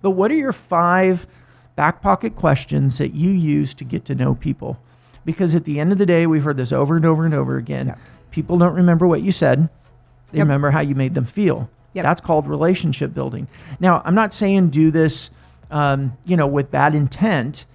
But what are your 5 back pocket questions that you use to get to know people? Because at the end of the day, we've heard this over and over and over again. Yep. People don't remember what you said. They Yep. remember how you made them feel. Yep. That's called relationship building. Now, I'm not saying do this, with bad intent.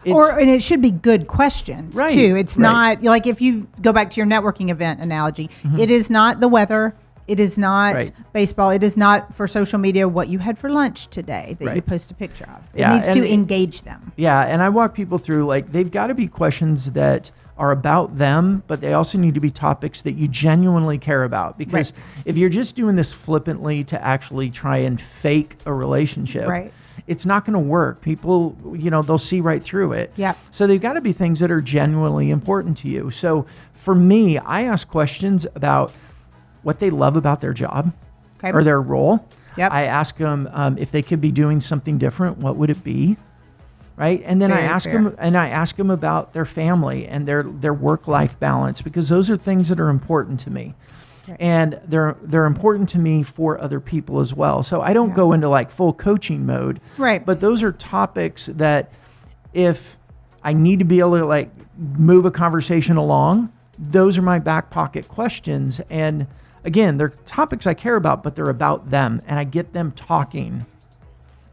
And it should be good questions Right, too. It's right. not like if you go back to your networking event analogy, it is not the weather. It is not Right. baseball. It is not for social media what you had for lunch today that you Right. post a picture of. It Yeah, needs to engage them. Yeah, and I walk people through, like, they've got to be questions that are about them, but they also need to be topics that you genuinely care about. Because if you're just doing this flippantly to actually try and fake a relationship, Right. it's not going to work. People, they'll see right through it. Yeah. So they've got to be things that are genuinely important to you. So for me, I ask questions about what they love about their job Okay. or their role. Yep. I ask them if they could be doing something different, what would it be? Right. And then Very I ask fair. them about their family and their work-life balance, because those are things that are important to me. Right. And they're important to me for other people as well. So I don't Yeah. go into like full coaching mode. Right. But those are topics that if I need to be able to like move a conversation along, those are my back pocket questions. And again, they're topics I care about, but they're about them and I get them talking.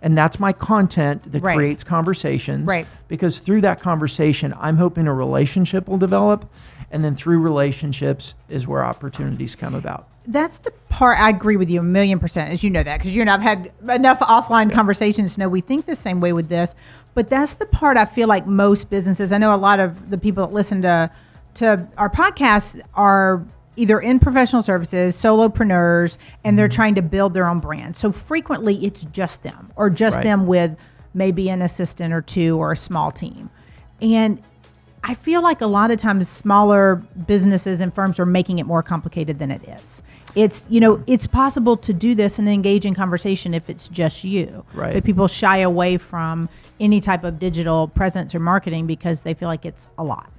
And that's my content that Right. creates conversations. Right. Because through that conversation, I'm hoping a relationship will develop. And then through relationships is where opportunities come about. That's the part I agree with you 1,000,000%, as you know that, because you and I've had enough offline conversations to know we think the same way with this. But that's the part I feel like most businesses, I know a lot of the people that listen to our podcasts are either in professional services, solopreneurs, and they're trying to build their own brand. So frequently it's just them or just Right. them with maybe an assistant or two or a small team. And I feel like a lot of times smaller businesses and firms are making it more complicated than it is. It's, it's possible to do this and engage in conversation if it's just you. Right. But people shy away from any type of digital presence or marketing because they feel like it's a lot.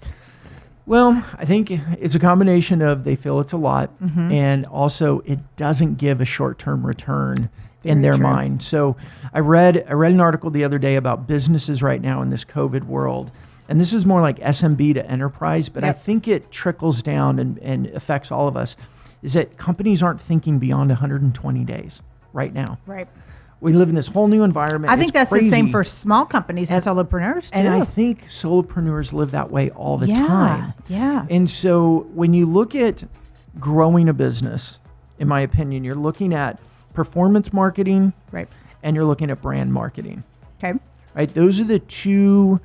Well, I think it's a combination of they feel it's a lot, and also it doesn't give a short-term return in Very their true. mind. So I read an article the other day about businesses right now in this COVID world, and this is more like SMB to enterprise, but I Yep. think it trickles down and affects all of us, is that companies aren't thinking beyond 120 days right now. Right. We live in this whole new environment. I think It's that's crazy. the same for small companies and solopreneurs too. And I think solopreneurs live that way all the time. Yeah. And so when you look at growing a business, in my opinion, you're looking at performance marketing Right. and you're looking at brand marketing, Okay. right? Those are the two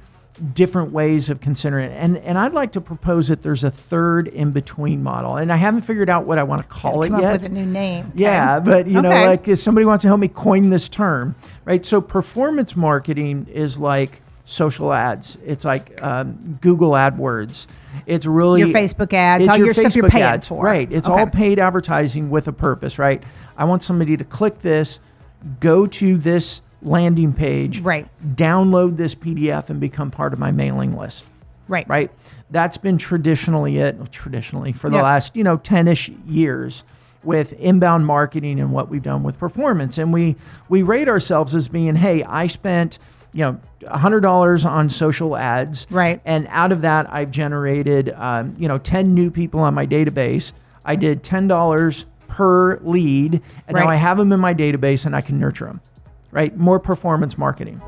different ways of considering it. And I'd like to propose that there's a third in between model. And I haven't figured out what I want to call it Come yet. up with a new name. Yeah, Okay. but Okay. like if somebody wants to help me coin this term, right? So performance marketing is like social ads. It's like Google AdWords. It's really Your Facebook ads, it's all your stuff you're Facebook paying ads, for. right? It's Okay. all paid advertising with a purpose, right? I want somebody to click this, go to this landing page, Right. download this PDF and become part of my mailing list. Right. Right. That's been traditionally for the Yep. last, 10-ish years with inbound marketing and what we've done with performance. And we rate ourselves as being, hey, I spent, $100 on social ads. Right. And out of that, I've generated, 10 new people on my database. I did $10 per lead, and now Right. I have them in my database and I can nurture them. Right. More performance marketing.